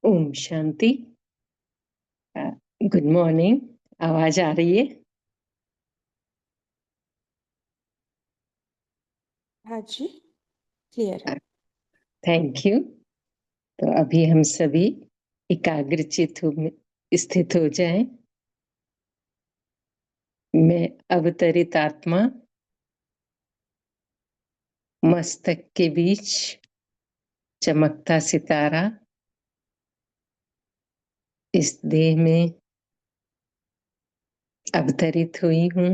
Om Shanti. Good morning. आवाज आ रही है? हाँ जी, क्लियर है। Thank you. तो अभी हम सभी एकाग्रचित्त स्थित हो जाएं। मैं अवतरित आत्मा मस्तक के बीच चमकता सितारा इस देह में अवतरित हुई हूँ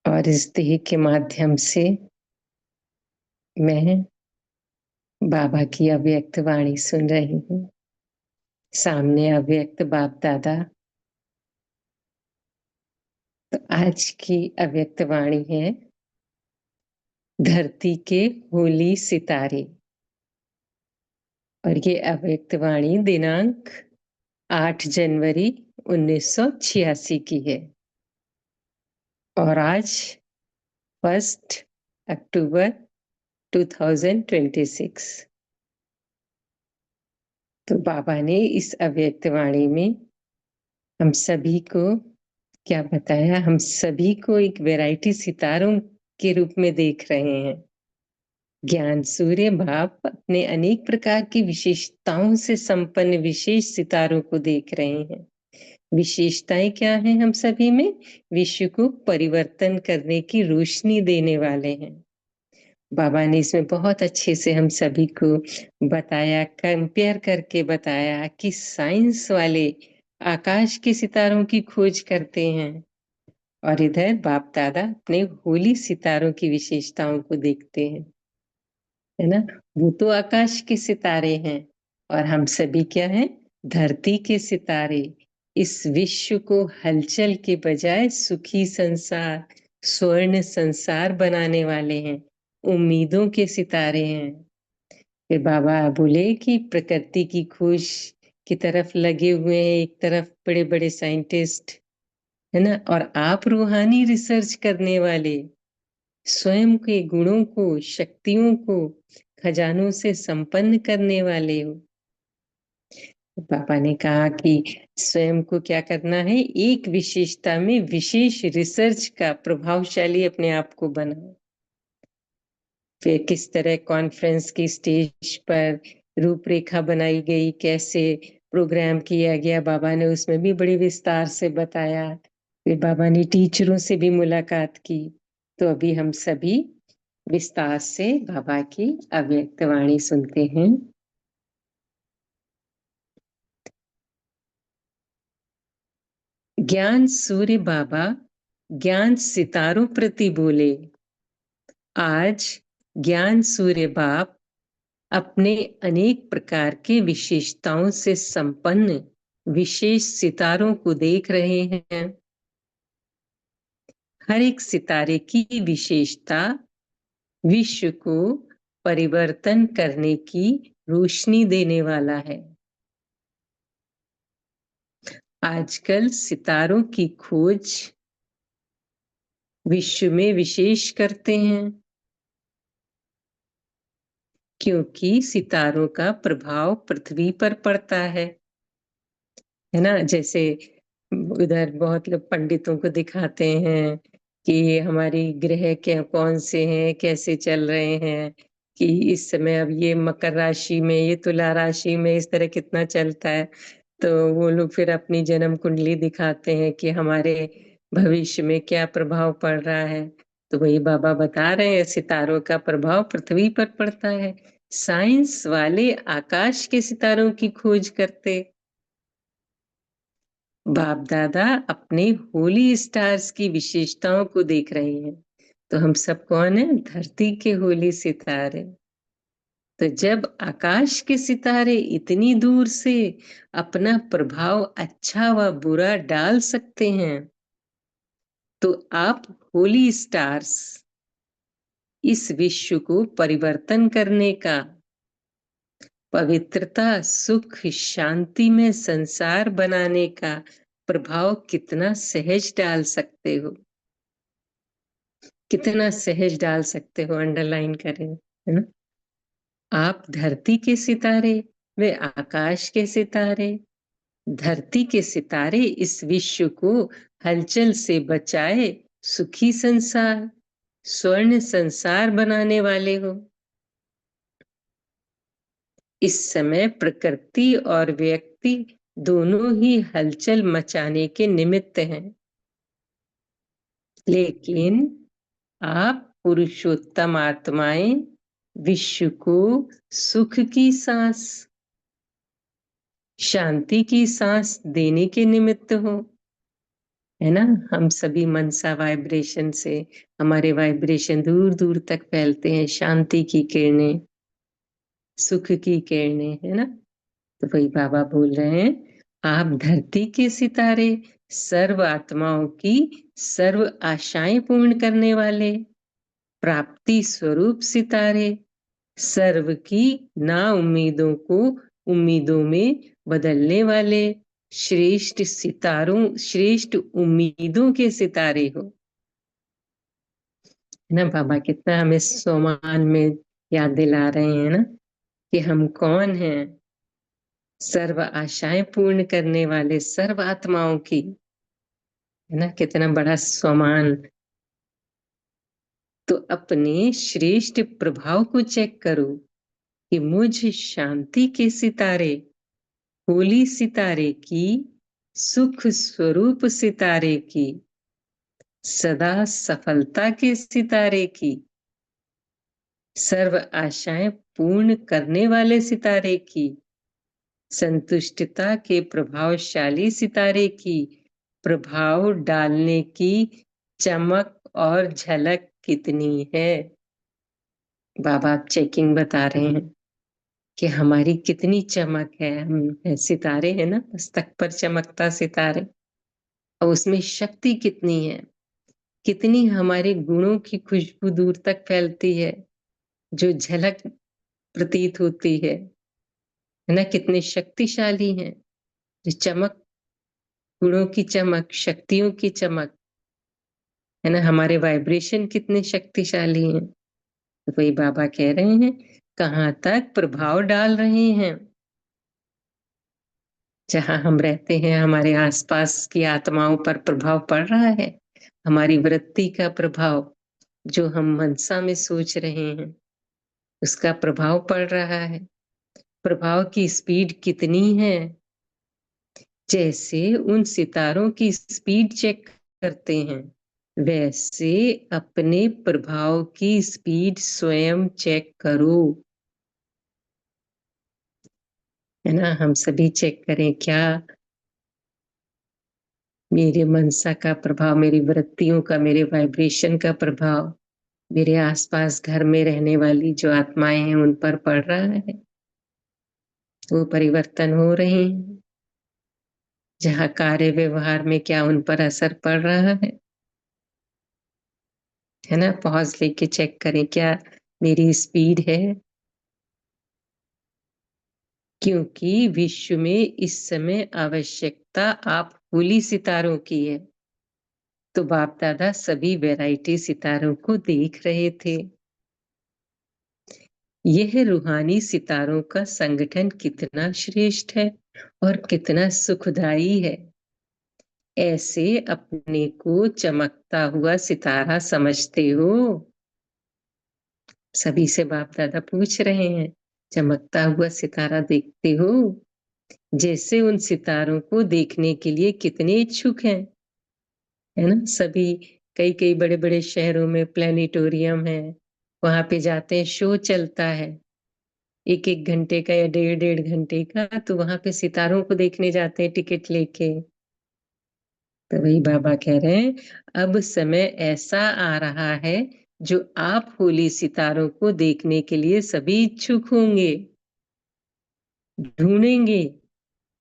और इस देह के माध्यम से मैं बाबा की अव्यक्त वाणी सुन रही हूँ। सामने अव्यक्त बाप दादा। तो आज की अव्यक्त वाणी है धरती के होली सितारे। और ये अव्यक्त वाणी दिनांक 8 जनवरी 1986 की है और आज 1 अक्टूबर 2026। तो बाबा ने इस अव्यक्त वाणी में हम सभी को क्या बताया? हम सभी को एक वैरायटी सितारों के रूप में देख रहे हैं। ज्ञान सूर्य बाप अपने अनेक प्रकार की विशेषताओं से संपन्न विशेष सितारों को देख रहे हैं। विशेषताएं क्या हैं? हम सभी में विश्व को परिवर्तन करने की रोशनी देने वाले हैं। बाबा ने इसमें बहुत अच्छे से हम सभी को बताया, कंपेयर करके बताया कि साइंस वाले आकाश के सितारों की खोज करते हैं और इधर बाप दादा अपने होली सितारों की विशेषताओं को देखते हैं, है ना। वो तो आकाश के सितारे हैं और हम सभी क्या हैं? धरती के सितारे। इस विश्व को हलचल के बजाय सुखी संसार, स्वर्ण संसार बनाने वाले हैं, उम्मीदों के सितारे हैं। फिर बाबा बोले कि प्रकृति की खोज की तरफ लगे हुए हैं, एक तरफ बड़े बड़े साइंटिस्ट, है ना, और आप रूहानी रिसर्च करने वाले, स्वयं के गुणों को, शक्तियों को खजानों से संपन्न करने वाले हो। पापा ने कहा कि स्वयं को क्या करना है? एक विशेषता में विशेष रिसर्च का प्रभावशाली अपने आप को बनाओ। फिर किस तरह कॉन्फ्रेंस की स्टेज पर रूपरेखा बनाई गई, कैसे प्रोग्राम किया गया, बाबा ने उसमें भी बड़ी विस्तार से बताया। फिर बाबा ने टीचरों से भी मुलाकात की। तो अभी हम सभी विस्तार से बाबा की अव्यक्त वाणी सुनते हैं। ज्ञान सूर्य बाबा ज्ञान सितारों प्रति बोले। आज ज्ञान सूर्य बाप अपने अनेक प्रकार के विशेषताओं से संपन्न विशेष सितारों को देख रहे हैं। हर एक सितारे की विशेषता विश्व को परिवर्तन करने की रोशनी देने वाला है। आजकल सितारों की खोज विश्व में विशेष करते हैं, क्योंकि सितारों का प्रभाव पृथ्वी पर पड़ता है ना। जैसे उधर बहुत लोग पंडितों को दिखाते हैं कि हमारी ग्रह क्या कौन से हैं, कैसे चल रहे हैं, कि इस समय अब ये मकर राशि में, ये तुला राशि में इस तरह कितना चलता है। तो वो लोग फिर अपनी जन्म कुंडली दिखाते हैं कि हमारे भविष्य में क्या प्रभाव पड़ रहा है। तो वही बाबा बता रहे हैं, सितारों का प्रभाव पृथ्वी पर पड़ता है। साइंस वाले आकाश के सितारों की खोज करते, बाप दादा अपने होली स्टार्स की विशेषताओं को देख रहे हैं। तो हम सब कौन है? धरती के होली सितारे। तो जब आकाश के सितारे इतनी दूर से अपना प्रभाव अच्छा व बुरा डाल सकते हैं, तो आप होली स्टार्स इस विश्व को परिवर्तन करने का, पवित्रता सुख शांति में संसार बनाने का प्रभाव कितना सहज डाल सकते हो, कितना सहज डाल सकते हो। अंडरलाइन करें, है ना। आप धरती के सितारे, वे आकाश के सितारे। धरती के सितारे इस विश्व को हलचल से बचाए सुखी संसार, स्वर्ण संसार बनाने वाले हो। इस समय प्रकृति और व्यक्ति दोनों ही हलचल मचाने के निमित्त हैं, लेकिन आप पुरुषोत्तम आत्माएं विश्व को सुख की सांस, शांति की सांस देने के निमित्त हो, है ना। हम सभी मनसा वाइब्रेशन से हमारे वाइब्रेशन दूर दूर तक फैलते हैं, शांति की किरणें, सुख की किरणें, है ना। तो वही बाबा बोल रहे हैं, आप धरती के सितारे, सर्व आत्माओं की सर्व आशाएं पूर्ण करने वाले, प्राप्ति स्वरूप सितारे, सर्व की ना उम्मीदों को उम्मीदों में बदलने वाले श्रेष्ठ सितारों, श्रेष्ठ उम्मीदों के सितारे हो, है ना। बाबा कितना हमें सोमान में याद दिला रहे हैं ना, कि हम कौन हैं। सर्व आशाएं पूर्ण करने वाले सर्व आत्माओं की, है ना। कितना बड़ा सम्मान। तो अपने श्रेष्ठ प्रभाव को चेक करो कि मुझ शांति के सितारे, होली सितारे की, सुख स्वरूप सितारे की, सदा सफलता के सितारे की, सर्व आशाएं पूर्ण करने वाले सितारे की, संतुष्टता के प्रभावशाली सितारे की प्रभाव डालने की चमक और झलक कितनी है। बाबा आप चेकिंग बता रहे हैं कि हमारी कितनी चमक है। हम सितारे हैं ना, मस्तक पर चमकता सितारे, और उसमें शक्ति कितनी है, कितनी हमारे गुणों की खुशबू दूर तक फैलती है, जो झलक प्रतीत होती है ना। कितने शक्तिशाली हैं, जो चमक, गुणों की चमक, शक्तियों की चमक, है ना। हमारे वाइब्रेशन कितने शक्तिशाली हैं। तो वही बाबा कह रहे हैं, कहाँ तक प्रभाव डाल रहे हैं। जहां हम रहते हैं, हमारे आसपास की आत्माओं पर प्रभाव पड़ रहा है। हमारी वृत्ति का प्रभाव, जो हम मनसा में सोच रहे हैं, उसका प्रभाव पड़ रहा है। प्रभाव की स्पीड कितनी है, जैसे उन सितारों की स्पीड चेक करते हैं, वैसे अपने प्रभाव की स्पीड स्वयं चेक करो, है ना। हम सभी चेक करें, क्या मेरे मनसा का प्रभाव, मेरी वृत्तियों का, मेरे वाइब्रेशन का प्रभाव मेरे आसपास घर में रहने वाली जो आत्माएं हैं उन पर पड़ रहा है। वो परिवर्तन हो रहे हैं। जहाँ कार्य व्यवहार में क्या उन पर असर पड़ रहा है ना। पॉज लेके चेक करें, क्या मेरी स्पीड है। क्योंकि विश्व में इस समय आवश्यकता आप फूली सितारों की है। तो बाप दादा सभी वैरायटी सितारों को देख रहे थे। यह रूहानी सितारों का संगठन कितना श्रेष्ठ है और कितना सुखदाई है। ऐसे अपने को चमकता हुआ सितारा समझते हो? सभी से बाप दादा पूछ रहे हैं, चमकता हुआ सितारा देखते हो? जैसे उन सितारों को देखने के लिए कितने इच्छुक हैं, है ना। सभी कई कई बड़े बड़े शहरों में प्लेनेटोरियम है, वहां पे जाते हैं, शो चलता है 1-1 घंटे का या 1.5-1.5 घंटे का। तो वहां पे सितारों को देखने जाते हैं टिकट लेके। तो वही बाबा कह रहे हैं, अब समय ऐसा आ रहा है जो आप होली सितारों को देखने के लिए सभी इच्छुक होंगे, ढूंढेंगे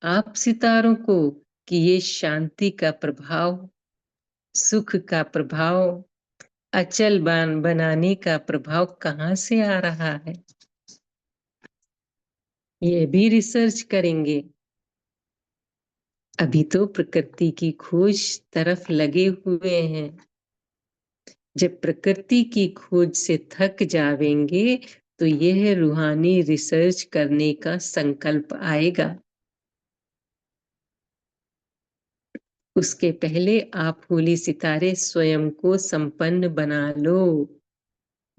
आप सितारों को कि ये शांति का प्रभाव, सुख का प्रभाव, अचल बनाने का प्रभाव कहाँ से आ रहा है। ये भी रिसर्च करेंगे। अभी तो प्रकृति की खोज तरफ लगे हुए हैं। जब प्रकृति की खोज से थक जावेंगे तो यह रूहानी रिसर्च करने का संकल्प आएगा। उसके पहले आप होली सितारे स्वयं को संपन्न बना लो।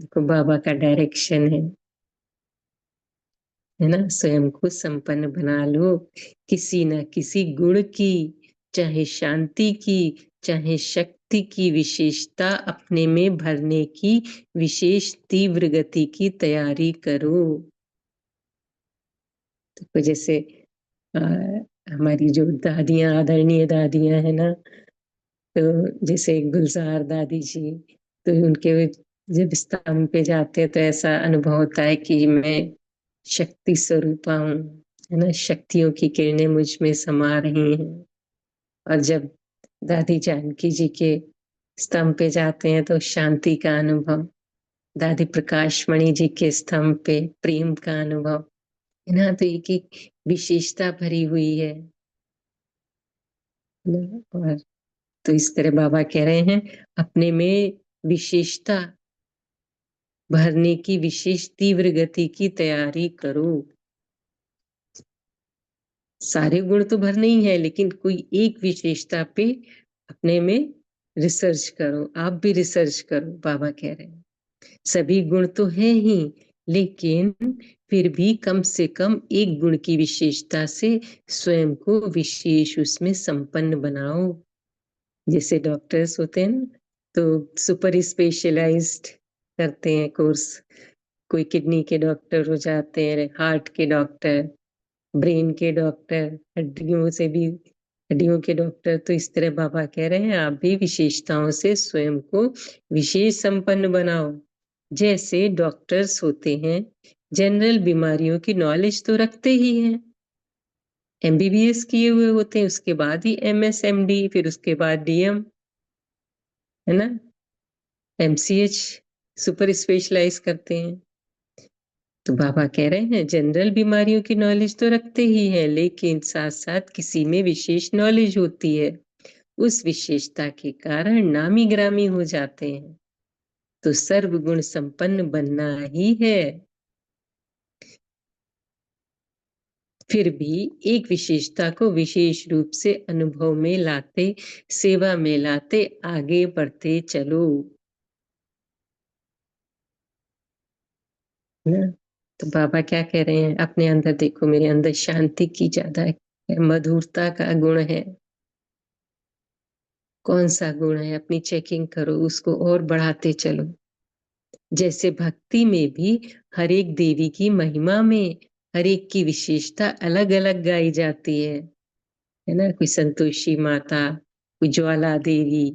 देखो बाबा का डायरेक्शन है ना। स्वयं को संपन्न बना लो, किसी न किसी गुण की, चाहे शांति की, चाहे शक्ति की विशेषता अपने में भरने की विशेष तीव्र गति की तैयारी करो। तो जैसे हमारी जो दादियां, आदरणीय दादियां है ना, तो जैसे गुलजार दादी जी, तो उनके जब स्तंभ पे जाते हैं तो ऐसा अनुभव होता है कि मैं शक्ति स्वरूपा हूँ, है ना। शक्तियों की किरणें मुझ में समा रही हैं। और जब दादी जानकी जी के स्तंभ पे जाते हैं तो शांति का अनुभव, दादी प्रकाश मणि जी के स्तंभ पे प्रेम का अनुभव, है ना। तो एक एक विशेषता भरी हुई है ना। और तो इस तरह बाबा कह रहे हैं, अपने में विशेषता भरने की विशेष तीव्र गति की तैयारी करो। सारे गुण तो भरने ही है, लेकिन कोई एक विशेषता पे अपने में रिसर्च करो। आप भी रिसर्च करो, बाबा कह रहे हैं। सभी गुण तो है ही, लेकिन फिर भी कम से कम एक गुण की विशेषता से स्वयं को विशेष उसमें संपन्न बनाओ। जैसे डॉक्टर्स होते हैं ना, तो सुपर स्पेशलाइज्ड करते हैं कोर्स। कोई किडनी के डॉक्टर हो जाते हैं, हार्ट के डॉक्टर, ब्रेन के डॉक्टर, हड्डियों से भी हड्डियों के डॉक्टर। तो इस तरह बाबा कह रहे हैं, आप भी विशेषताओं से स्वयं को विशेष संपन्न बनाओ। जैसे डॉक्टर्स होते हैं, जनरल बीमारियों की नॉलेज तो रखते ही हैं, एमबीबीएस किए हुए होते हैं, उसके बाद ही एमएस एमडी, फिर उसके बाद डीएम, है ना, एमसीएच, सुपर स्पेशलाइज करते हैं। तो बाबा कह रहे हैं, जनरल बीमारियों की नॉलेज तो रखते ही हैं, लेकिन साथ साथ किसी में विशेष नॉलेज होती है, उस विशेषता के कारण नामी ग्रामी हो जाते हैं। तो सर्वगुण संपन्न बनना ही है। फिर भी एक विशेषता को विशेष रूप से अनुभव में लाते, सेवा में लाते आगे बढ़ते चलो ना। तो बाबा क्या कह रहे हैं, अपने अंदर देखो, मेरे अंदर शांति की ज्यादा है, मधुरता का गुण है। कौन सा गुण है, अपनी चेकिंग करो, उसको और बढ़ाते चलो। जैसे भक्ति में भी हर एक देवी की महिमा में हर एक की विशेषता अलग अलग गाई जाती है ना। कोई संतोषी माता, उज्ज्वला देवी।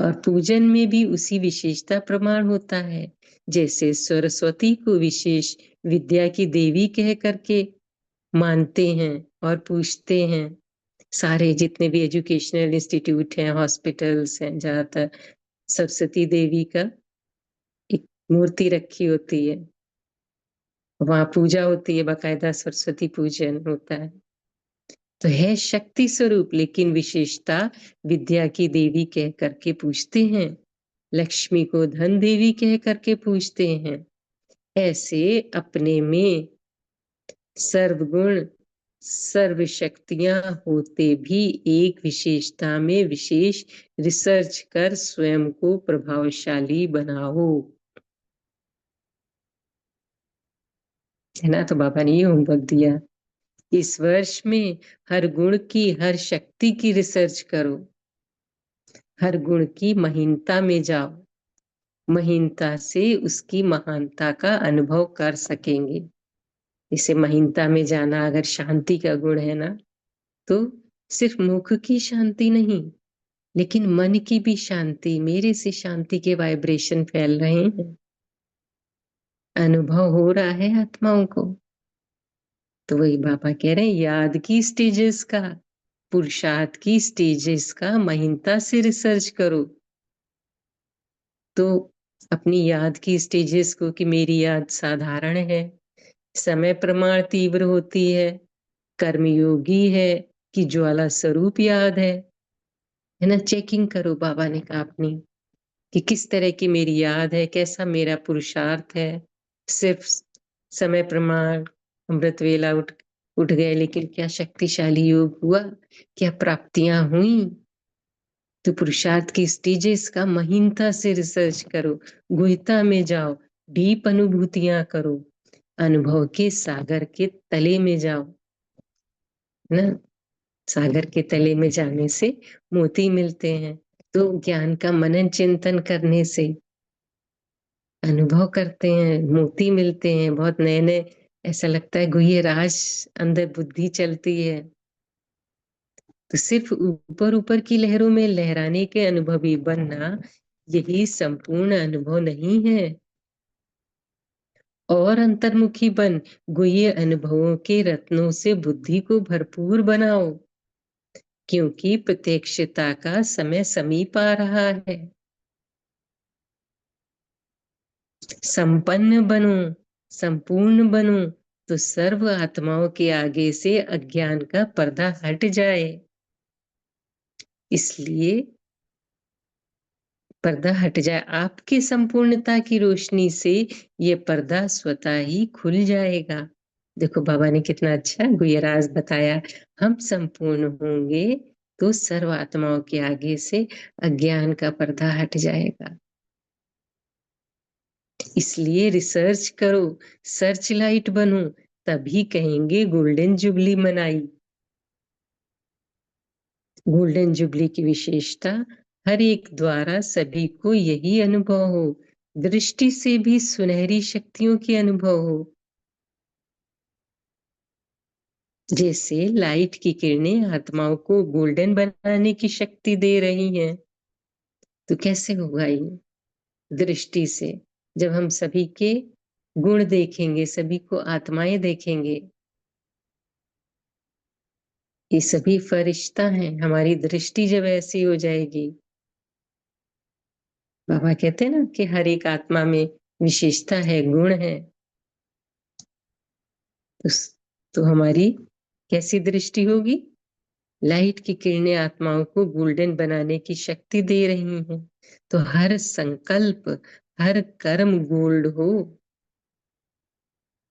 और पूजन में भी उसी विशेषता प्रमाण होता है। जैसे सरस्वती को विशेष विद्या की देवी कह करके मानते हैं और पूजते हैं। सारे जितने भी एजुकेशनल इंस्टीट्यूट हैं, हॉस्पिटल्स हैं, ज्यादातर सरस्वती देवी का एक मूर्ति रखी होती है, वहां पूजा होती है, बाकायदा सरस्वती पूजन होता है। तो है शक्ति स्वरूप, लेकिन विशेषता विद्या की देवी कह करके पूजते हैं। लक्ष्मी को धन देवी कह करके पूजते हैं। ऐसे अपने में सर्वगुण सर्व शक्तियां होते भी एक विशेषता में विशेष रिसर्च कर स्वयं को प्रभावशाली बनाओ। है ना? तो बाबा ने ये होमवर्क दिया, इस वर्ष में हर गुण की, हर शक्ति की रिसर्च करो, हर गुण की महीनता में जाओ, महीनता से उसकी महानता का अनुभव कर सकेंगे। इसे महीनता में जाना, अगर शांति का गुण है ना, तो सिर्फ मुख की शांति नहीं, लेकिन मन की भी शांति, मेरे से शांति के वाइब्रेशन फैल रहे हैं, अनुभव हो रहा है आत्माओं को। तो वही बाबा कह रहे हैं, याद की स्टेजेस का, पुरुषार्थ की स्टेजेस का महीनता से रिसर्च करो। तो अपनी याद की स्टेजेस को, कि मेरी याद साधारण है, समय प्रमाण तीव्र होती है, कर्मयोगी है, कि ज्वाला स्वरूप याद है ना? चेकिंग करो, बाबा ने कहा अपनी, कि किस तरह की मेरी याद है, कैसा मेरा पुरुषार्थ है। सिर्फ समय प्रमाण, अमृत वेला उठ उठ गए, लेकिन क्या शक्तिशाली योग हुआ, क्या प्राप्तियां हुई? तो पुरुषार्थ की स्टेजेस का महीनता से रिसर्च करो, गुहिता में जाओ, डीप अनुभूतियां करो, अनुभव के सागर के तले में जाओ ना। सागर के तले में जाने से मोती मिलते हैं। तो ज्ञान का मनन चिंतन करने से अनुभव करते हैं, मोती मिलते हैं, बहुत नए नए, ऐसा लगता है गुह्य राज अंदर बुद्धि चलती है। तो सिर्फ ऊपर ऊपर की लहरों में लहराने के अनुभवी बनना, यही संपूर्ण अनुभव नहीं है। और अंतर्मुखी बन गुह्य अनुभवों के रत्नों से बुद्धि को भरपूर बनाओ, क्योंकि प्रत्यक्षता का समय समीप आ रहा है। संपन्न बनो, संपूर्ण बनो, तो सर्व आत्माओं के आगे से अज्ञान का पर्दा हट जाए। इसलिए पर्दा हट जाए, आपकी संपूर्णता की रोशनी से ये पर्दा स्वतः ही खुल जाएगा। देखो बाबा ने कितना अच्छा गुह्यराज बताया, हम संपूर्ण होंगे तो सर्व आत्माओं के आगे से अज्ञान का पर्दा हट जाएगा। इसलिए रिसर्च करो, सर्च लाइट बनो, तभी कहेंगे गोल्डन जुबली मनाई। गोल्डन जुबली की विशेषता, हर एक द्वारा सभी को यही अनुभव हो, दृष्टि से भी सुनहरी शक्तियों के अनुभव हो। जैसे लाइट की किरणें आत्माओं को गोल्डन बनाने की शक्ति दे रही हैं, तो कैसे होगा ये? दृष्टि से। जब हम सभी के गुण देखेंगे, सभी को आत्माएं देखेंगे, ये सभी फरिश्ता हैं, हमारी दृष्टि जब ऐसी हो जाएगी, बाबा कहते हैं ना कि हर एक आत्मा में विशेषता है, गुण है, तो हमारी कैसी दृष्टि होगी? लाइट की किरणें आत्माओं को गोल्डन बनाने की शक्ति दे रही हैं। तो हर संकल्प, हर कर्म गोल्ड हो।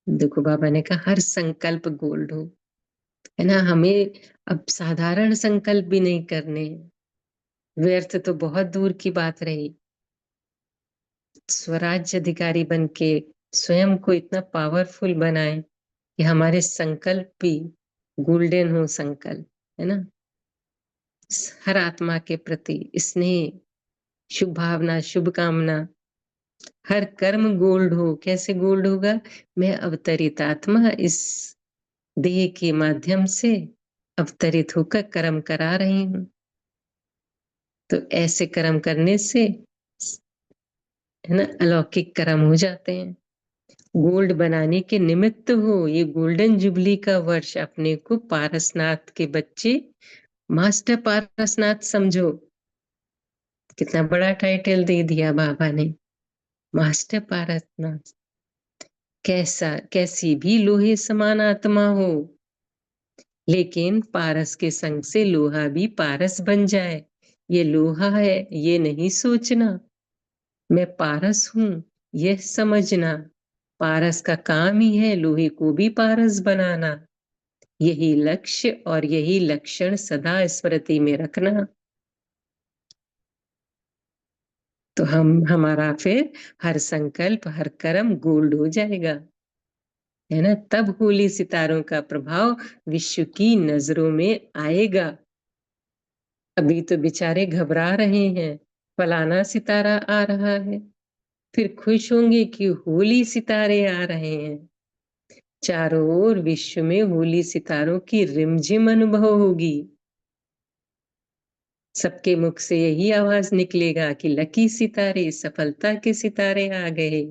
देखो बाबा ने कहा हर संकल्प गोल्ड हो, है ना? हमें अब साधारण संकल्प भी नहीं करने हैं, व्यर्थ तो बहुत दूर की बात रही। स्वराज्य अधिकारी बन के स्वयं को इतना पावरफुल बनाए कि हमारे संकल्प भी गोल्डन हो, संकल्प, है ना? हर आत्मा के प्रति स्नेह, शुभ भावना, शुभ कामना, हर कर्म गोल्ड हो। कैसे गोल्ड होगा? मैं अवतरित आत्मा इस देह के माध्यम से अवतरित होकर कर्म करा रही हूं। तो ऐसे कर्म करने से है ना अलौकिक कर्म हो जाते हैं। गोल्ड बनाने के निमित्त हो, ये गोल्डन जुबली का वर्ष अपने को पारसनाथ के बच्चे मास्टर पारसनाथ समझो। कितना बड़ा टाइटल दे दिया बाबा ने, मास्टर पारसनाथ। कैसी भी लोहे समान आत्मा हो, लेकिन पारस के संग से लोहा भी पारस बन जाए, ये लोहा है ये नहीं सोचना। मैं पारस हूं यह समझना। पारस का काम ही है लोहे को भी पारस बनाना। यही लक्ष्य और यही लक्षण सदा स्मृति में रखना। तो हमारा फिर हर संकल्प हर कर्म गोल्ड हो जाएगा, है ना। तब होली सितारों का प्रभाव विश्व की नजरों में आएगा। अभी तो बेचारे घबरा रहे हैं, फलाना सितारा आ रहा है, फिर खुश होंगे कि होली सितारे आ रहे हैं। चारों ओर विश्व में होली सितारों की रिमझिम अनुभव होगी। सबके मुख से यही आवाज निकलेगा कि लकी सितारे, सफलता के सितारे आ गए,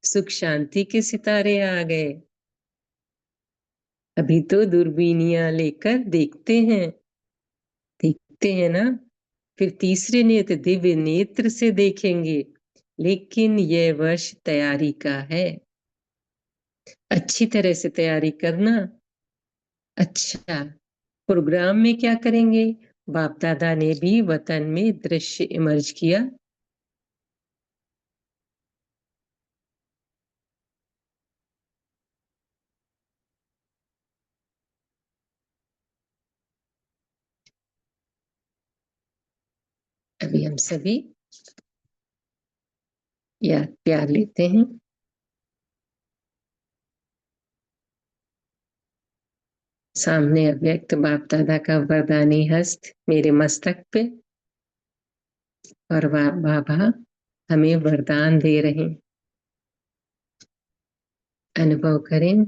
सुख शांति के सितारे आ गए। अभी तो दूरबीनियां लेकर देखते हैं ना, फिर तीसरे नेत्र दिव्य नेत्र से देखेंगे। लेकिन यह वर्ष तैयारी का है, अच्छी तरह से तैयारी करना। अच्छा, प्रोग्राम में क्या करेंगे? बाप दादा ने भी वतन में दृश्य इमर्ज किया। अभी हम सभी याद प्यार लेते हैं। सामने अव्यक्त बाप दादा का वरदानी हस्त मेरे मस्तक पे, और बाबा हमें वरदान दे रहे हैं। अनुभव करें,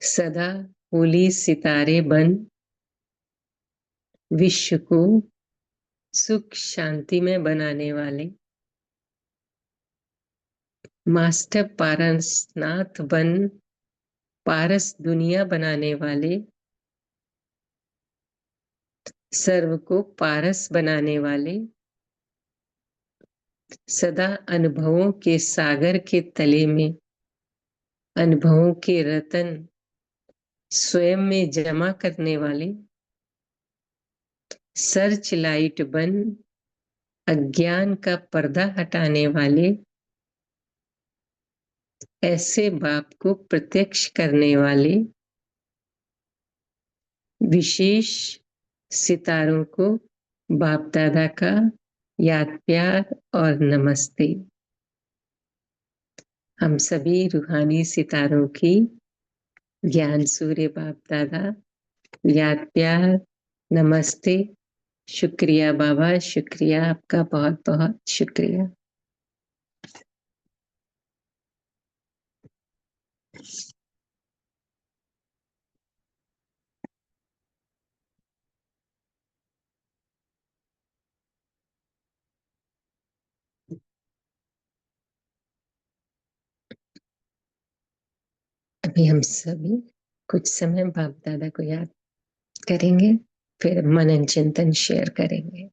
सदा होली सितारे बन विश्व को सुख शांति में बनाने वाले, मास्टर पारसनाथ बन पारस दुनिया बनाने वाले, सर्व को पारस बनाने वाले, सदा अनुभवों के सागर के तले में अनुभवों के रतन स्वयं में जमा करने वाले, सर्च लाइट बन अज्ञान का पर्दा हटाने वाले, ऐसे बाप को प्रत्यक्ष करने वाले विशेष सितारों को बाप दादा का याद प्यार और नमस्ते। हम सभी रूहानी सितारों की ज्ञान सूर्य बाप दादा याद प्यार नमस्ते। शुक्रिया बाबा, शुक्रिया आपका, बहुत बहुत शुक्रिया। अभी हम सभी कुछ समय बाप दादा को याद करेंगे, फिर मनन चिंतन शेयर करेंगे।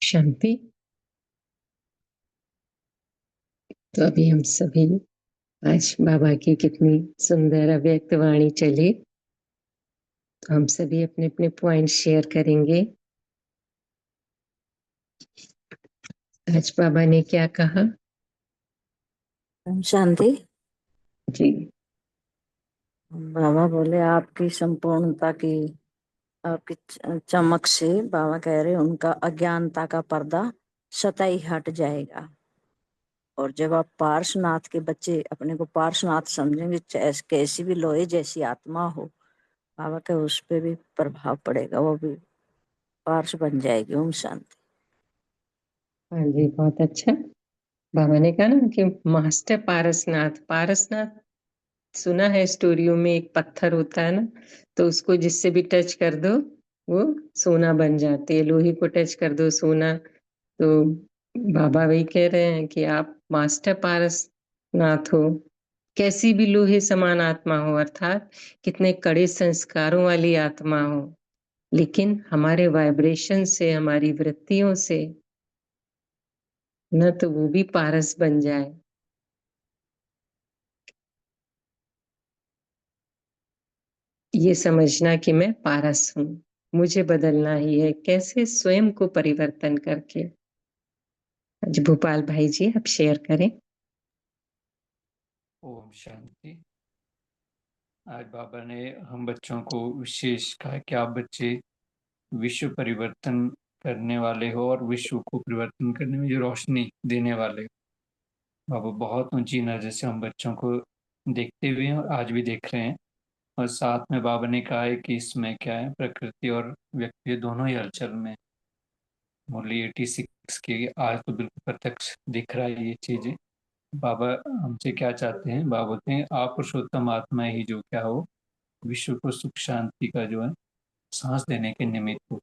शांति। तो अभी हम सभी आज बाबा की कितनी सुंदर अव्यक्त वाणी चली, तो हम सभी अपने अपने पॉइंट शेयर करेंगे। आज बाबा ने क्या कहा? शांति। जी, बाबा बोले आपकी संपूर्णता की, आपकी चमक से, बाबा कह रहे उनका अज्ञानता का पर्दा सतही हट जाएगा। और जब आप पार्श्वनाथ के बच्चे अपने को पार्श्वनाथ समझेंगे, कैसी भी लोहे जैसी आत्मा हो, बाबा के उस पे भी प्रभाव पड़ेगा, वो भी पार्श्व बन जाएगी। ओम शांति। हाँ जी, बहुत अच्छा। बाबा ने कहा ना कि मास्टर पारसनाथ, पारसनाथ सुना है स्टोरियों में, एक पत्थर होता है ना, तो उसको जिससे भी टच कर दो वो सोना बन जाती है, लोहे को टच कर दो सोना। तो बाबा वही कह रहे हैं कि आप मास्टर पारसनाथ हो, कैसी भी लोहे समान आत्मा हो, अर्थात कितने कड़े संस्कारों वाली आत्मा हो, लेकिन हमारे वाइब्रेशन से, हमारी वृत्तियों से न, तो वो भी पारस बन जाए। ये समझना कि मैं पारस हूँ, मुझे बदलना ही है, कैसे? स्वयं को परिवर्तन करके। आज भोपाल भाई जी आप शेयर करें। ओम शांति। आज बाबा ने हम बच्चों को विशेष कहा कि आप बच्चे विश्व परिवर्तन करने वाले हो और विश्व को परिवर्तन करने में जो रोशनी देने वाले हो। बाबा बहुत ऊंची नजर से हम बच्चों को देखते हुए हैं और आज भी देख रहे हैं। और साथ में बाबा ने कहा है कि इसमें क्या है, प्रकृति और व्यक्ति दोनों ही हलचल में। मुरली 86 की आज तो बिल्कुल प्रत्यक्ष दिख रहा है ये चीजें। बाबा हमसे क्या चाहते हैं? बाबा बोलते हैं आप पुरुषोत्तम आत्मा ही जो क्या हो, विश्व को सुख शांति का जो है सांस देने के निमित्त हो।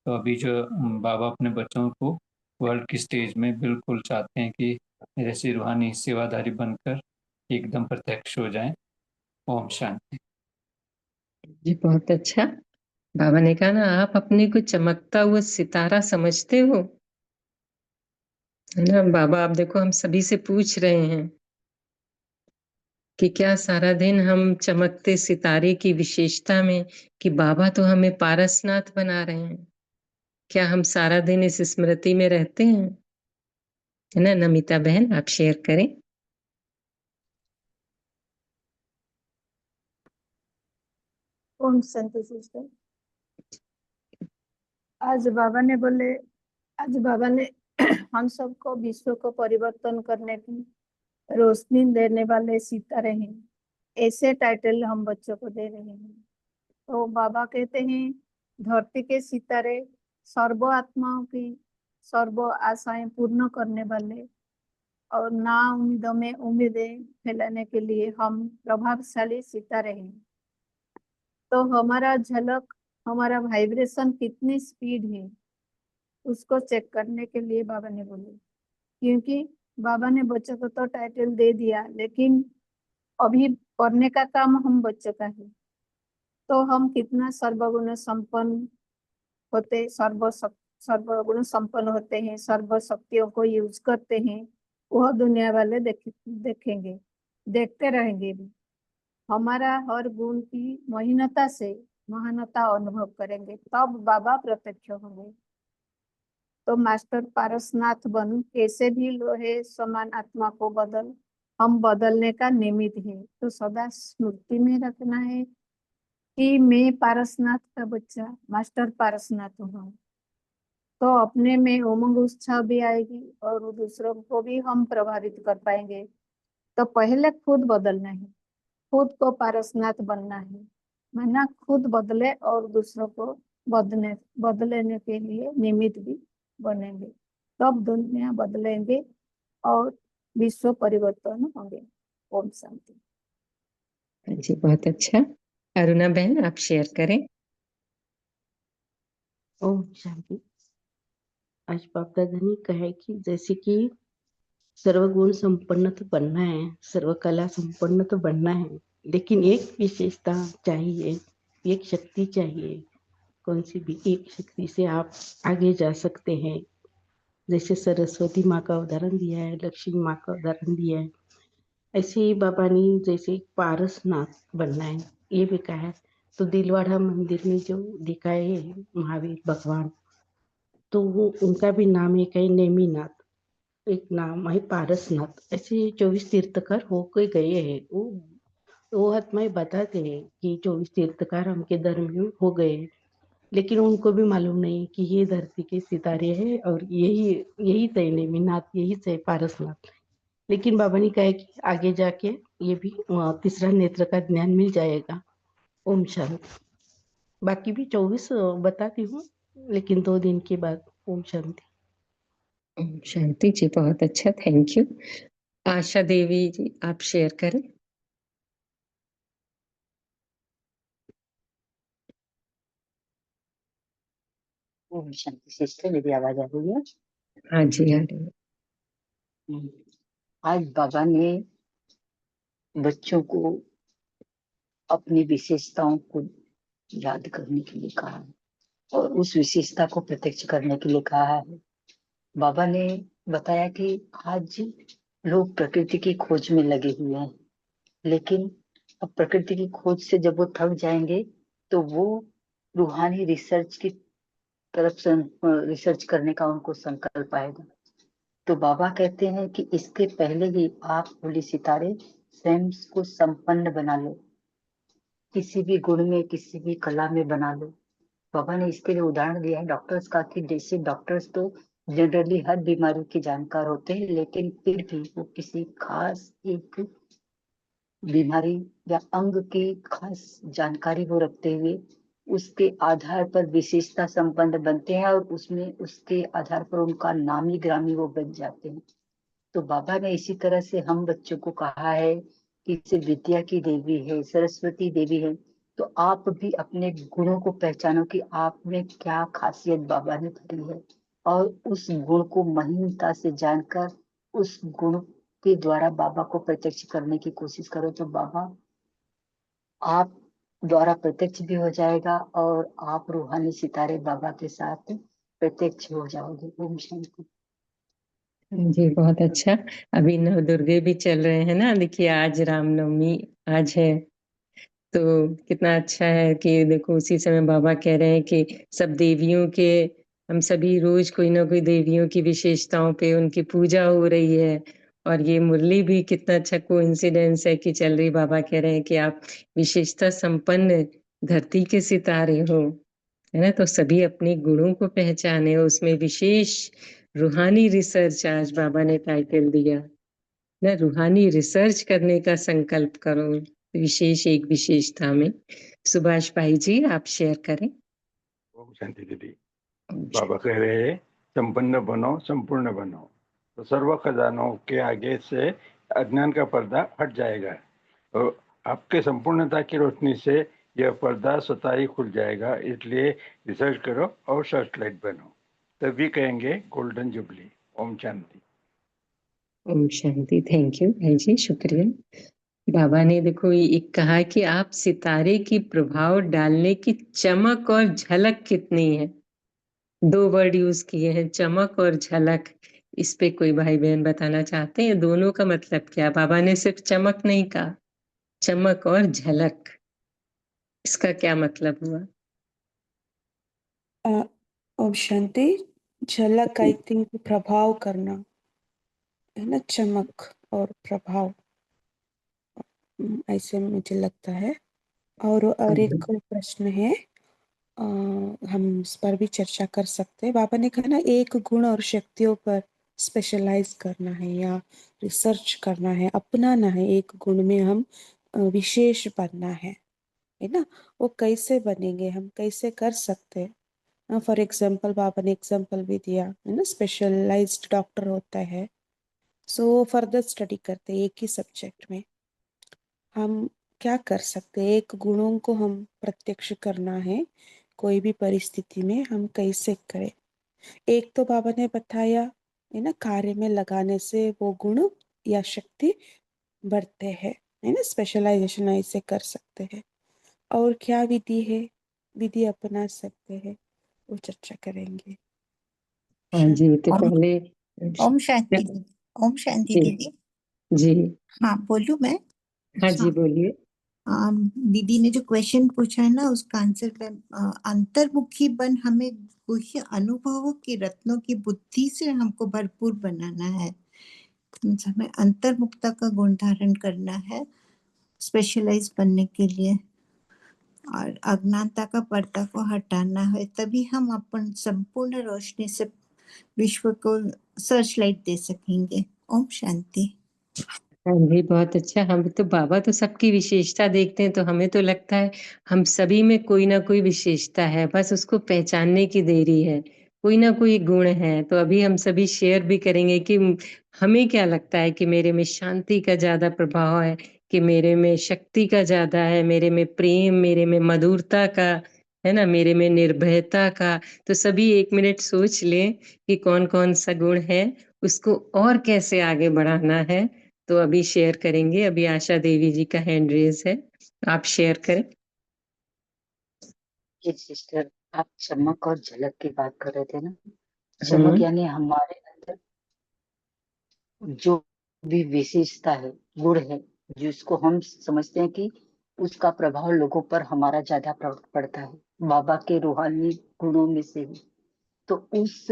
तो अभी जो बाबा अपने बच्चों को वर्ल्ड की स्टेज में बिल्कुल चाहते हैं कि जैसे रूहानी सेवादारी बनकर एकदम प्रत्यक्ष हो जाएं। ओम शांति। जी बहुत अच्छा। बाबा ने कहा ना, आप अपने को चमकता हुआ सितारा समझते हो, है ना? बाबा आप देखो, हम सभी से पूछ रहे हैं कि क्या सारा दिन हम चमकते सितारे की विशेषता में, कि बाबा तो हमें पारसनाथ बना रहे हैं, क्या हम सारा दिन इस स्मृति में रहते हैं? है ना? नमिता बहन आप शेयर करें। ओम शांति सिस्टर। आज बाबा ने बोले, आज बाबा ने हम सबको विश्व को परिवर्तन करने की रोशनी देने वाले सितारे हैं, ऐसे टाइटल हम बच्चों को दे रहे हैं। तो बाबा कहते हैं धरती के सितारे सर्व आत्माओं की सर्व आशाएं पूर्ण करने वाले और ना उम्मीदों में उम्मीदें फैलाने के लिए हम प्रभावशाली सितारे हैं। तो हमारा झलक, हमारा वाइब्रेशन कितनी स्पीड है उसको चेक करने के लिए बाबा ने बोले। क्योंकि बाबा ने बच्चों को तो टाइटल दे दिया, लेकिन अभी पढ़ने का काम हम बच्चों का है। तो हम कितना सर्वगुण संपन्न होते, सर्वगुण संपन्न होते हैं, सर्व शक्तियों को यूज करते हैं, वह दुनिया वाले देखेंगे, देखते रहेंगे भी। हमारा हर गुण की महीनता से महानता अनुभव करेंगे, तब बाबा प्रत्यक्ष होंगे। तो मास्टर पारसनाथ बन कैसे भी लोहे समान आत्मा को हम बदलने का निमित्त है। तो सदा स्मृति में रखना है कि मैं पारसनाथ का बच्चा मास्टर पारसनाथ हूँ। तो अपने में उमंग उत्साह भी आएगी और दूसरों को भी हम प्रभावित कर पाएंगे। तो पहले खुद बदलना है, खुद को पारसनाथ बनना है, माना खुद बदले और दूसरों को बदलने के लिए निमित्त भी बनेंगे, तब दुनिया बदलेंगे और विश्व परिवर्तन होंगे। ओम शांति। जी बहुत अच्छा। अरुणा बहन आप शेयर करें। ओम शांति। आज बाप दादा ने कहा कि जैसे कि सर्वगुण संपन्न तो बनना है, सर्व कला संपन्न तो बनना है, लेकिन एक विशेषता चाहिए, एक शक्ति चाहिए। कौन सी भी एक शक्ति से आप आगे जा सकते हैं, जैसे सरस्वती माँ का उदाहरण दिया है, लक्ष्मी माँ का उदाहरण दिया है, ऐसे ही बाबा ने जैसे पारसनाथ बनना है ये भी कहा है। तो दिलवाड़ा मंदिर में जो दिखाए है महावीर भगवान, तो वो उनका भी नाम एक है नेमीनाथ, एक नाम है पारसनाथ। ऐसे 24 तीर्थकर होके गए हैं। वो आत्माएं बताते हैं कि 24 तीर्थकार हमके धर्म में हो गए हैं, लेकिन उनको भी मालूम नहीं कि ये धरती के सितारे हैं और यही यही तय नेमीनाथ, यही तय पारसनाथ। लेकिन बाबा ने कहा कि आगे जाके ये भी तीसरा नेत्र का ज्ञान मिल जाएगा। ओम शांति। बाकी भी 24 बताती हूँ, लेकिन 2 दिन के बाद। ओम शांति। ओम शांति जी, बहुत अच्छा, थैंक यू। आशा देवी जी, आप शेयर करें। ओम शांति सिस्टर, मेरी आवाज आ रही है? हाँ जी, आ रही है। आज बाबा ने बच्चों को अपनी विशेषताओं को याद करने के लिए कहा है और उस विशेषता को प्रत्यक्ष करने के लिए कहा है। बाबा ने बताया कि आज लोग प्रकृति की खोज में लगे हुए हैं, लेकिन अब प्रकृति की खोज से जब वो थक जाएंगे तो वो रूहानी रिसर्च की तरफ से रिसर्च करने का उनको संकल्प आएगा। तो बाबा कहते हैं कि इसके पहले ही आप होली सितारे स्वयं को संपन्न बना लो, किसी भी गुण में, किसी भी कला में बना लो। बाबा ने इसके लिए उदाहरण दिया है डॉक्टर्स का, कि जैसे डॉक्टर्स तो जनरली हर बीमारी के जानकार होते हैं, लेकिन फिर भी वो किसी खास एक बीमारी या अंग की खास जानकारी वो रखते हुए उसके आधार पर विशेषता संपन्न बनते हैं और उसमें उसके आधार पर उनका नामी ग्रामी वो बन जाते हैं। तो बाबा ने इसी तरह से हम बच्चों को कहा है कि इसे विद्या की देवी है, सरस्वती देवी है, तो आप भी अपने गुणों को पहचानो कि आप में क्या खासियत बाबा ने भरी है और उस गुण को महीनता से जानकर उस गुण के द्वारा बाबा को प्रत्यक्ष करने की कोशिश करो। तो बाबा आप द्वारा प्रत्यक्ष भी हो जाएगा और आप रूहानी सितारे बाबा के साथ प्रत्यक्ष हो जाओगे। ओम शांति। जी, बहुत अच्छा। अभी नवदुर्गे भी चल रहे हैं ना, देखिए आज रामनवमी आज है, तो कितना अच्छा है कि देखो उसी समय बाबा कह रहे हैं कि सब देवियों के, हम सभी रोज कोई ना कोई देवियों की विशेषताओं पे उनकी पूजा हो रही है। और ये मुरली भी कितना अच्छा कोइंसिडेंस है कि चल रही, बाबा कह रहे हैं कि आप विशेषता संपन्न धरती के सितारे हो, है ना। तो सभी अपने गुणों को पहचाने, उसमें विशेष रूहानी रिसर्च आज बाबा ने टाइटल दिया ना, रूहानी रिसर्च करने का संकल्प करो विशेष एक विशेषता में। सुभाष भाई जी, आप शेयर करें। ओम शांति दीदी। बाबा कह रहे हैं संपन्न बनो, संपूर्ण बनो, तो सर्व खजानों के आगे से अज्ञान का पर्दा हट जाएगा और आपके संपूर्णता की रोशनी से यह पर्दा स्वतः ही खुल जाएगा। इसलिए रिसर्च करो और सर्च लाइट बनो, तभी कहेंगे गोल्डन जुबली। ओम शांति। ओम शांति, थैंक यू भाई जी, शुक्रिया। बाबा ने देखो एक कहा कि आप सितारे की प्रभाव डालने की चमक और झलक कितनी है, 2 वर्ड यूज किए हैं, चमक और झलक। इस पे कोई भाई बहन बताना चाहते हैं, दोनों का मतलब क्या? बाबा ने सिर्फ चमक नहीं कहा, चमक और झलक, इसका क्या मतलब हुआ? ओम शांति। झलक आई थिंक प्रभाव करना है ना, चमक और प्रभाव, ऐसे मुझे लगता है। और एक प्रश्न है, हम इस पर भी चर्चा कर सकते हैं। बाबा ने कहा ना, एक गुण और शक्तियों पर स्पेशलाइज करना है या रिसर्च करना है, अपनाना है, एक गुण में हम विशेष बनना है ना। वो कैसे बनेंगे, हम कैसे कर सकते हैं? फॉर एग्जाम्पल बाबा ने एग्जाम्पल भी दिया है ना, स्पेशलाइज्ड डॉक्टर होता है, सो फर्दर स्टडी करते हैं एक ही सब्जेक्ट में। हम क्या कर सकते हैं, एक गुणों को हम प्रत्यक्ष करना है कोई भी परिस्थिति में, हम कैसे करें? एक तो बाबा ने बताया है ना, कार्य में लगाने से वो गुण या शक्ति बढ़ते हैं, है ना, स्पेशलाइजेशन ऐसे कर सकते हैं। और क्या विधि है, विधि अपना सकते हैं, वो चर्चा करेंगे। हाँ जी, तो ओम पहले ओम शांति दीदी। ओम शांति जी दीदी। जी हाँ बोलूं मैं? हाँ अच्छा। जी बोलिए। दीदी ने जो क्वेश्चन पूछा है ना उसका आंसर कर अंतर्मुखी बन हमें गुह्य अनुभवों की रत्नों की बुद्धि से हमको भरपूर बनाना है। हमें अंतर्मुखता का गुण धारण करना है स्पेशलाइज बनने के लिए, और अज्ञानता का पर्दा को हटाना है, तभी हम अपन संपूर्ण रोशनी से विश्व को सर्च लाइट दे सकेंगे। ओम शांति। हाँ जी, बहुत अच्छा। हम तो बाबा तो सबकी विशेषता देखते हैं, तो हमें तो लगता है हम सभी में कोई ना कोई विशेषता है, बस उसको पहचानने की देरी है। कोई ना कोई गुण है, तो अभी हम सभी शेयर भी करेंगे कि हमें क्या लगता है कि मेरे में शांति का ज्यादा प्रभाव है, कि मेरे में शक्ति का ज्यादा है, मेरे में प्रेम, मेरे में मधुरता का है ना, मेरे में निर्भयता का। तो सभी 1 मिनट सोच लें कि कौन कौन सा गुण है, उसको और कैसे आगे बढ़ाना है। तो अभी शेयर करेंगे। अभी आशा देवी जी का हैंड रेज है, आप शेयर करें। जी सिस्टर, आप चमक और झलक की बात कर रहे थे ना। चमक हाँ यानी हमारे अंदर जो भी विशेषता है, गुण है, जिसको हम समझते हैं कि उसका प्रभाव लोगों पर हमारा ज्यादा पड़ता है, बाबा के रूहानी गुणों में से भी। तो उस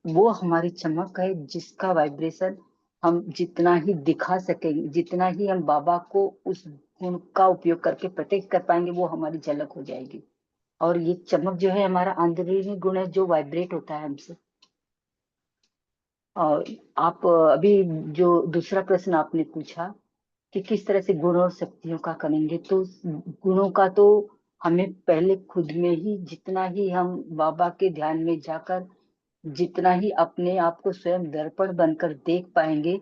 वो हमारी चमक है, जिसका वाइब्रेशन हम जितना ही दिखा सकेंगे, जितना ही हम बाबा को उस गुण का उपयोग करके प्रत्यक्ष कर पाएंगे, वो हमारी झलक हो जाएगी। और ये चमक जो है हमारा अंदरूनी गुण है, जो वाइब्रेट होता है हमसे। और आप अभी जो दूसरा प्रश्न आपने पूछा कि किस तरह से गुण और शक्तियों का करेंगे, तो गुणों का तो हमें पहले खुद में ही, जितना ही हम बाबा के ध्यान में जाकर जितना ही अपने आप को स्वयं दर्पण बनकर देख पाएंगे,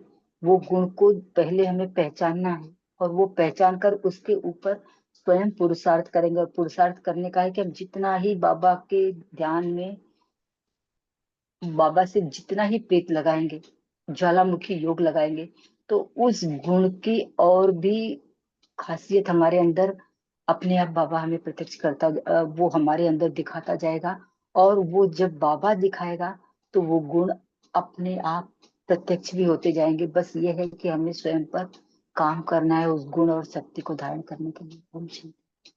वो गुण को पहले हमें पहचानना है। और वो पहचान कर उसके ऊपर स्वयं पुरुषार्थ करेंगे। और पुरुषार्थ करने का है कि हम जितना ही बाबा के ध्यान में बाबा से जितना ही प्रीत लगाएंगे, ज्वालामुखी योग लगाएंगे, तो उस गुण की और भी खासियत हमारे अंदर अपने आप बाबा हमें प्रत्यक्ष करता, वो हमारे अंदर दिखाता जाएगा। और वो जब बाबा दिखाएगा तो वो गुण अपने आप प्रत्यक्ष भी होते जाएंगे। बस ये है कि हमें स्वयं पर काम करना है उस गुण और शक्ति को धारण करने के लिए। ओम शांति।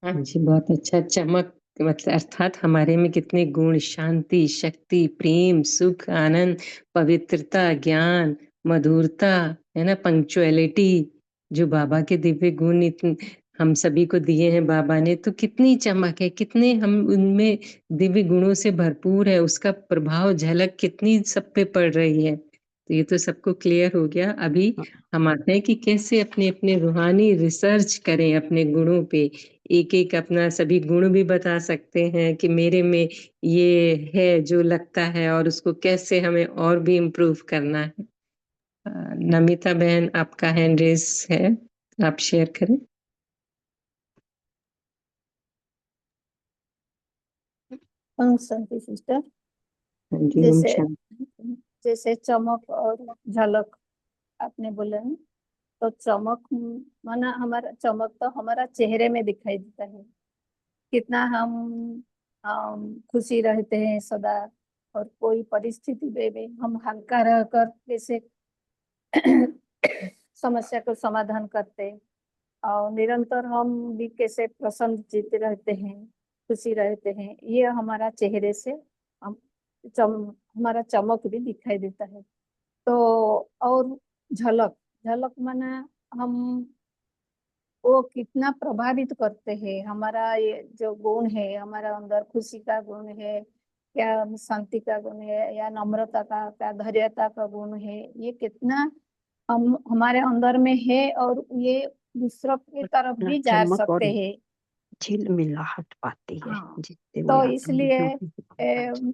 हाँ जी, बहुत अच्छा। चमक मतलब अर्थात हमारे में कितने गुण, शांति, शक्ति, प्रेम, सुख, आनंद, पवित्रता, ज्ञान, मधुरता, है ना, पंक्चुअलिटी, जो बाबा के दिव्य गुण इतने हम सभी को दिए हैं बाबा ने, तो कितनी चमक है, कितने हम उनमें दिव्य गुणों से भरपूर है, उसका प्रभाव, झलक कितनी सब पे पड़ रही है। तो ये तो सबको क्लियर हो गया। अभी हम आते हैं कि कैसे अपने अपने रूहानी रिसर्च करें अपने गुणों पे। एक एक अपना सभी गुण भी बता सकते हैं कि मेरे में ये है जो लगता है, और उसको कैसे हमें और भी इम्प्रूव करना है। नमिता बहन, आपका हैंड रेस है, आप शेयर करें। ओम शांति सिस्टर। हाँ जी, ओम जैसे शांति। जैसे चमक और झलक आपने बोला है, तो चमक माना हमारा चमक तो हमारा चेहरे में दिखाई देता है, कितना हम खुशी रहते हैं सदा, और कोई परिस्थिति में भी हम हल्का रहकर कैसे समस्या को समाधान करते हैं, और निरंतर हम भी कैसे प्रसन्न जीते रहते हैं, खुशी रहते हैं, ये हमारा चेहरे से हम हमारा चमक भी दिखाई देता है। तो और झलक, झलक माना हम वो कितना प्रभावित करते हैं, हमारा ये जो गुण है हमारा अंदर, खुशी का गुण है क्या, शांति का गुण है या नम्रता का, क्या धैर्यता का गुण है, ये कितना हम हमारे अंदर में है, और ये दूसरों की तरफ अपना भी जा चमक और सकते हैं। झिलमिलाहट पाती है, हाँ, जिससे वो तो आत्मा इसलिए जो भी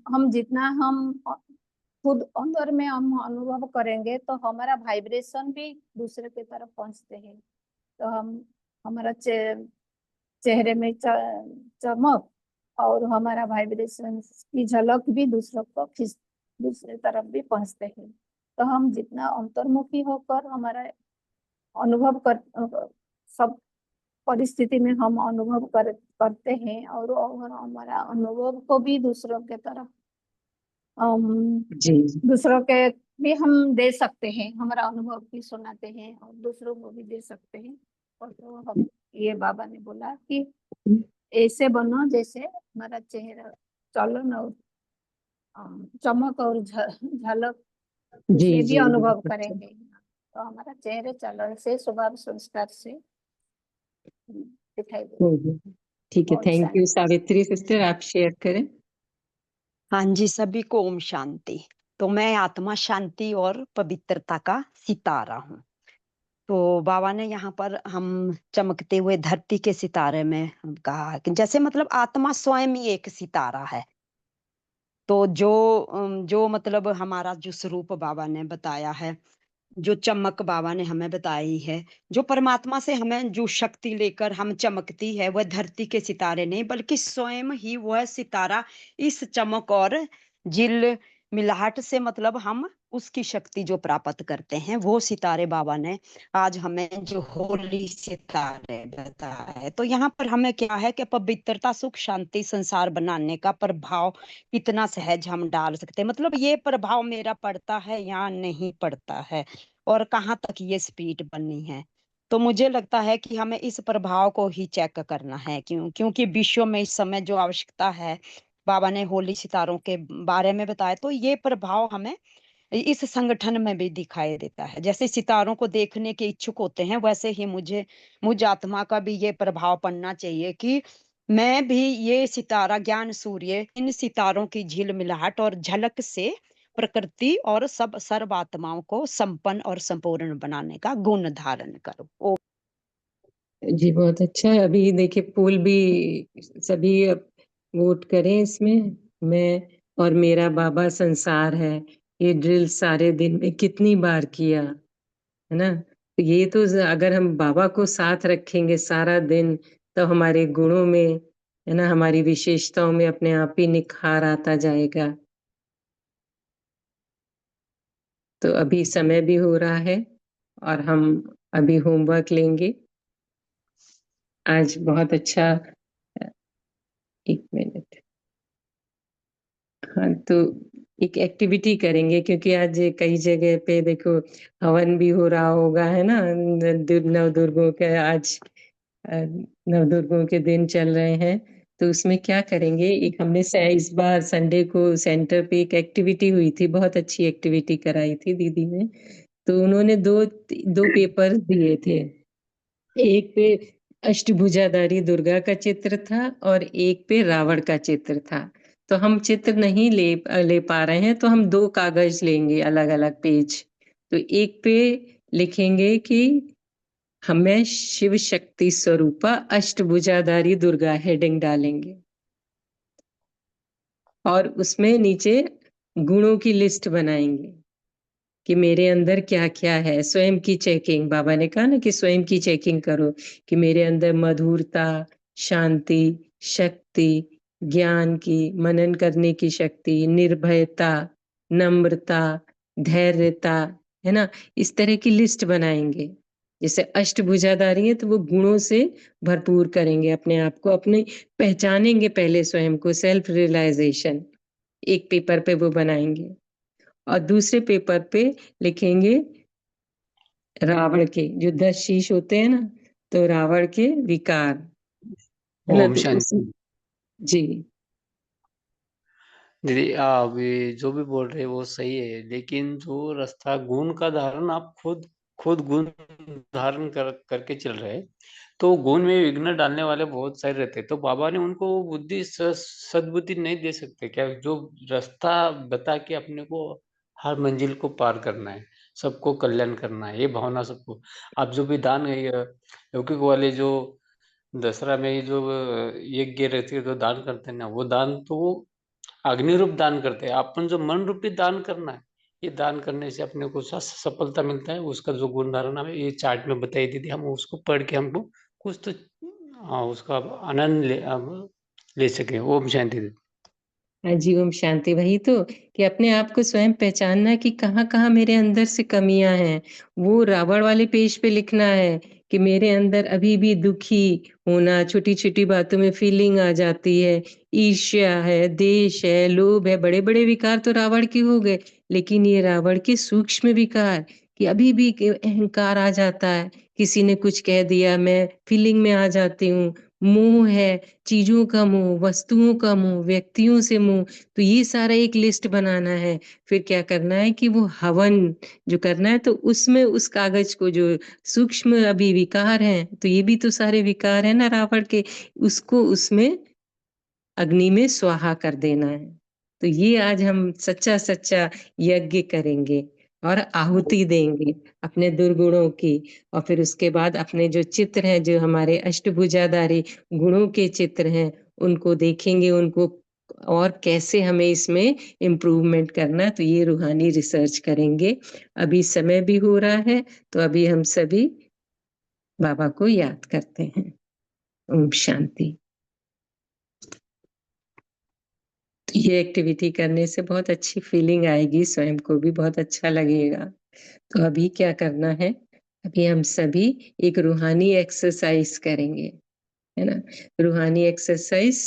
हम जितना हम खुद अंदर में हम अनुभव करेंगे, तो हमारा वाइब्रेशन भी दूसरे की तरफ पहुंचते हैं। तो हम हमारा चेहरे में चमक और हमारा वाइब्रेशन की झलक भी दूसरों को खींच, दूसरे तरफ भी पहुंचते हैं। तो हम जितना अंतर्मुखी होकर हमारा अनुभव कर सब परिस्थिति में हम अनुभव करते हैं, और हमारा अनुभव को भी दूसरों के तरफ जी दूसरों के भी हम दे सकते हैं, हमारा अनुभव भी सुनाते हैं और दूसरों को भी दे सकते हैं। और तो हम ये बाबा ने बोला कि ऐसे बनो जैसे हमारा चेहरा चलन और चमक और झलक जी दूसरे भी जी अनुभव बहुत अच्छा। करेंगे। तो हमारा चेहरे चलन से, स्वभाव संस्कार से दिखाई देगा। ठीक है, ओम थैंक यू। शांति। सावित्री सिस्टर, आप शेयर करें। हाँ जी, सभी को ओम शांति। तो मैं आत्मा शांति और पवित्रता का सितारा हूँ। तो बाबा ने यहाँ पर हम चमकते हुए धरती के सितारे में कहा कि जैसे मतलब आत्मा स्वयं ही एक सितारा है। तो जो मतलब हमारा जो स्वरूप बाबा ने बताया है, जो चमक बाबा ने हमें बताई है, जो परमात्मा से हमें जो शक्ति लेकर हम चमकती है, वह धरती के सितारे नहीं बल्कि स्वयं ही वह सितारा इस चमक और जिल मिलाहट से मतलब हम उसकी शक्ति जो प्राप्त करते हैं, वो सितारे बाबा ने आज हमें जो होली सितारे बताया है। तो यहाँ पर हमें क्या है कि पवित्रता, सुख, शांति, संसार बनाने का प्रभाव कितना सहज हम डाल सकते हैं। मतलब ये प्रभाव मेरा पड़ता है या नहीं पड़ता है, और कहाँ तक ये स्पीड बननी है। तो मुझे लगता है कि हमें इस प्रभाव को ही चेक करना है, क्योंकि विश्व में इस समय जो आवश्यकता है, बाबा ने होली सितारों के बारे में बताया, तो ये प्रभाव हमें इस संगठन में भी दिखाई देता है। जैसे सितारों को देखने के इच्छुक होते हैं, वैसे ही मुझ आत्मा का भी ये प्रभाव पड़ना चाहिए कि मैं भी ये सितारा ज्ञान सूर्य, इन सितारों की झिलमिलाहट और झलक से प्रकृति और सब सर्व आत्माओं को संपन्न और संपूर्ण बनाने का गुण धारण करो। जी बहुत अच्छा। अभी देखिए पोल भी सभी वोट करें इसमें। मैं और मेरा बाबा संसार है, ये ड्रिल सारे दिन में कितनी बार किया है ना। तो ये तो अगर हम बाबा को साथ रखेंगे सारा दिन, तो हमारे गुणों में है ना, हमारी विशेषताओं में अपने आप ही निखार आता जाएगा। तो अभी समय भी हो रहा है और हम अभी होमवर्क लेंगे। आज बहुत अच्छा। एक मिनट। हाँ, तो एक एक्टिविटी करेंगे क्योंकि आज कई जगह पे देखो हवन भी हो रहा होगा, है ना। नवदुर्गों के आज नवदुर्गों के दिन चल रहे हैं। तो उसमें क्या करेंगे, एक हमने इस बार संडे को सेंटर पे एक एक्टिविटी हुई थी, बहुत अच्छी एक्टिविटी कराई थी दीदी ने। तो उन्होंने दो पेपर दिए थे। एक पे अष्टभुजाधारी दुर्गा का चित्र था और एक पे रावण का चित्र था। तो हम चित्र नहीं ले पा रहे हैं, तो हम 2 कागज लेंगे, अलग अलग पेज। तो एक पे लिखेंगे कि हमें शिव शक्ति स्वरूपा अष्टभुजाधारी दुर्गा, हेडिंग डालेंगे और उसमें नीचे गुणों की लिस्ट बनाएंगे कि मेरे अंदर क्या क्या है। स्वयं की चेकिंग, बाबा ने कहा ना कि स्वयं की चेकिंग करो कि मेरे अंदर मधुरता, शांति, शक्ति, ज्ञान की, मनन करने की शक्ति, निर्भयता, नम्रता, धैर्यता, है ना। इस तरह की लिस्ट बनाएंगे। जैसे अष्टभुजाधारी है तो वो गुणों से भरपूर करेंगे अपने आप को, अपने पहचानेंगे पहले स्वयं को, सेल्फ रियलाइजेशन एक पेपर पे वो बनाएंगे। और दूसरे पेपर पे लिखेंगे रावण के जो 10 शीश होते हैं ना, तो रावण के विकार, है ना। ओम तो शांति। जी दीदी आप ये जो भी बोल रहे हैं वो सही है, लेकिन जो रास्ता गुण का धारण आप खुद गुण धारण करके चल रहे हैं, तो गुण में विघ्न डालने वाले बहुत सारे रहते हैं। तो बाबा ने उनको बुद्धि सद्बुद्धि नहीं दे सकते क्या, जो रास्ता बता के अपने को हर मंजिल को पार करना है, सबको कल्याण करना है, ये भावना सबको। आप जो भी दान लौकिक वाले जो दसरा में ही जो यज्ञ रहती है, जो दान करते हैं ना, वो दान तो वो अग्नि रूप दान करते हैं। अपन जो मन रूपी दान करना है, ये दान करने से अपने को सफलता मिलता है। उसका जो गुण धारण हमें ये चार्ट में बताई दीदी, हम उसको पढ़ के हमको कुछ तो उसका आनंद ले सके। ओम शांति दीदी। हाँ जी, ओम शांति। वही तो कि अपने आप को स्वयं पहचानना कि कहाँ कहाँ मेरे अंदर से कमियां हैं। वो रावण वाले पेज पे लिखना है कि मेरे अंदर अभी भी दुखी होना, छोटी छोटी बातों में फीलिंग आ जाती है, ईर्ष्या है, देश है, लोभ है, बड़े बड़े विकार तो रावण के हो गए, लेकिन ये रावण के सूक्ष्म विकार कि अभी भी अहंकार आ जाता है, किसी ने कुछ कह दिया मैं फीलिंग में आ जाती हूँ, मोह है, चीजों का मोह, वस्तुओं का मोह, व्यक्तियों से मोह। तो ये सारा एक लिस्ट बनाना है, फिर क्या करना है कि वो हवन जो करना है, तो उसमें उस कागज को जो सूक्ष्म अभी विकार हैं, तो ये भी तो सारे विकार है ना रावण के, उसको उसमें अग्नि में स्वाहा कर देना है। तो ये आज हम सच्चा सच्चा यज्ञ करेंगे और आहुति देंगे अपने दुर्गुणों की, और फिर उसके बाद अपने जो चित्र हैं, जो हमारे अष्टभुजाधारी गुणों के चित्र हैं, उनको देखेंगे, उनको और कैसे हमें इसमें इम्प्रूवमेंट करना है, तो ये रूहानी रिसर्च करेंगे। अभी समय भी हो रहा है, तो अभी हम सभी बाबा को याद करते हैं। ओम शांति। ये एक्टिविटी करने से बहुत अच्छी फीलिंग आएगी, स्वयं को भी बहुत अच्छा लगेगा। तो अभी क्या करना है, अभी हम सभी एक रूहानी एक्सरसाइज करेंगे, है ना। रूहानी एक्सरसाइज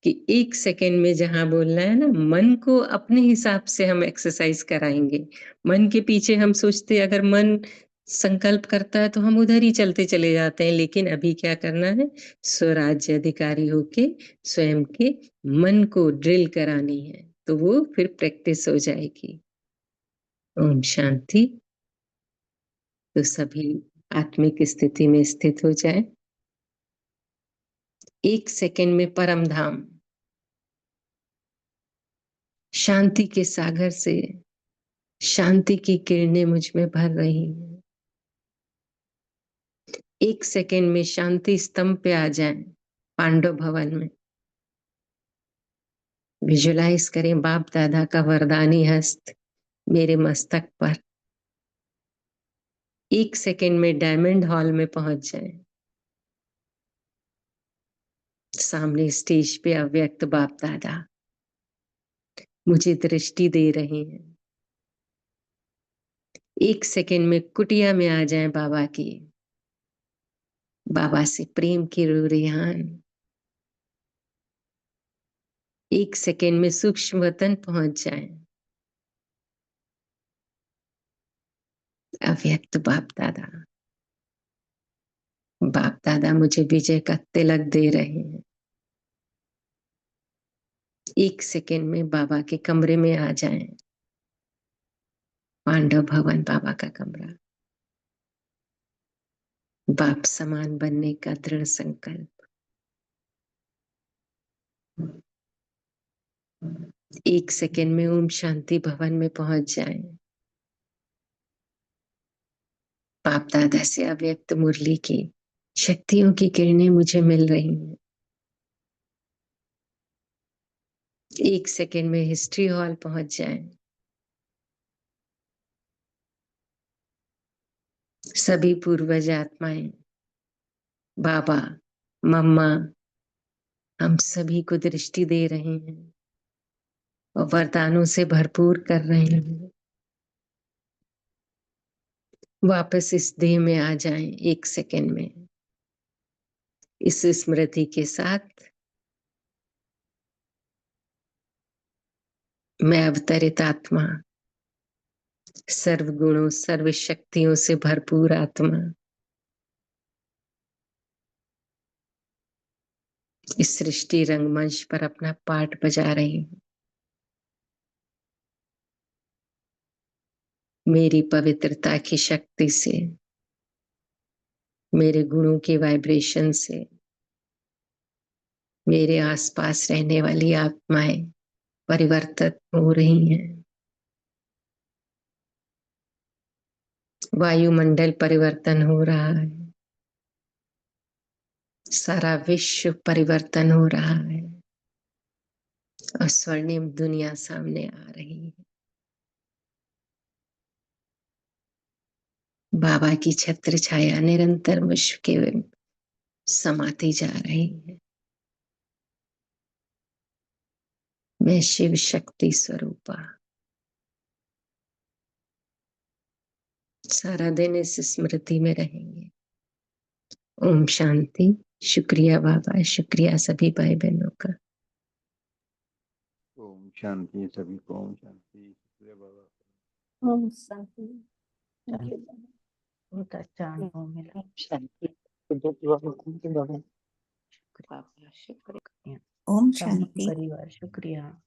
कि 1 सेकेंड में जहां बोलना है ना, मन को अपने हिसाब से हम एक्सरसाइज कराएंगे। मन के पीछे हम सोचते, अगर मन संकल्प करता है तो हम उधर ही चलते चले जाते हैं, लेकिन अभी क्या करना है, स्वराज्य अधिकारी होके स्वयं के मन को ड्रिल करानी है, तो वो फिर प्रैक्टिस हो जाएगी। ओम शांति। तो सभी आत्मिक स्थिति में स्थित हो जाए। 1 सेकेंड में परम धाम शांति के सागर से शांति की किरणें मुझ में भर रही हैं। 1 सेकेंड में शांति स्तंभ पे आ जाए, पांडव भवन में। विजुलाइज करें बाप दादा का वरदानी हस्त मेरे मस्तक पर। 1 सेकेंड में डायमंड हॉल में पहुंच जाए। सामने स्टेज पे अव्यक्त बाप दादा मुझे दृष्टि दे रहे हैं। 1 सेकेंड में कुटिया में आ जाए बाबा की, बाबा से प्रेम की रुरिहान। 1 सेकेंड में सूक्ष्म वतन पहुंच जाए। अव्यक्त बाप दादा मुझे विजय का तिलक दे रहे हैं। 1 सेकेंड में बाबा के कमरे में आ जाएं। पांडव भवन बाबा का कमरा। बाप समान बनने का दृढ़ संकल्प। 1 सेकेंड में ओम शांति भवन में पहुंच जाएं। बाप दादा से अव्यक्त मुरली की शक्तियों की किरणें मुझे मिल रही हैं। 1 सेकेंड में हिस्ट्री हॉल पहुंच जाएं। सभी पूर्वज आत्माएं, बाबा, मम्मा, हम सभी को दृष्टि दे रहे हैं और वरदानों से भरपूर कर रहे हैं। वापस इस देह में आ जाएं 1 सेकेंड में, इस स्मृति के साथ मैं अवतरित आत्मा, सर्व गुणों सर्व शक्तियों से भरपूर आत्मा, इस सृष्टि रंगमंच पर अपना पार्ट बजा रही हूँ। मेरी पवित्रता की शक्ति से, मेरे गुणों की वाइब्रेशन से मेरे आसपास रहने वाली आत्माएं परिवर्तित हो रही हैं। वायुमंडल परिवर्तन हो रहा है, सारा विश्व परिवर्तन हो रहा है और स्वर्णिम दुनिया सामने आ रही है। बाबा की छत्र छाया निरंतर विश्व के समाती जा रही है। मैं शिव शक्ति स्वरूपा। सारा दिन इस स्मृति में रहेंगे। ओम शांति शुक्रिया बाबा, शुक्रिया सभी भाई बहनों का। ओम शांति, सभी को ओम शांति। शुक्रिया बाबा। ओम शांति। थैंक यू बाबा। बहुत अच्छा अनुभव मिला। शांति। बाबा बाबा शुक्रिया। ओम तमाम शांति। परिवार शुक्रिया।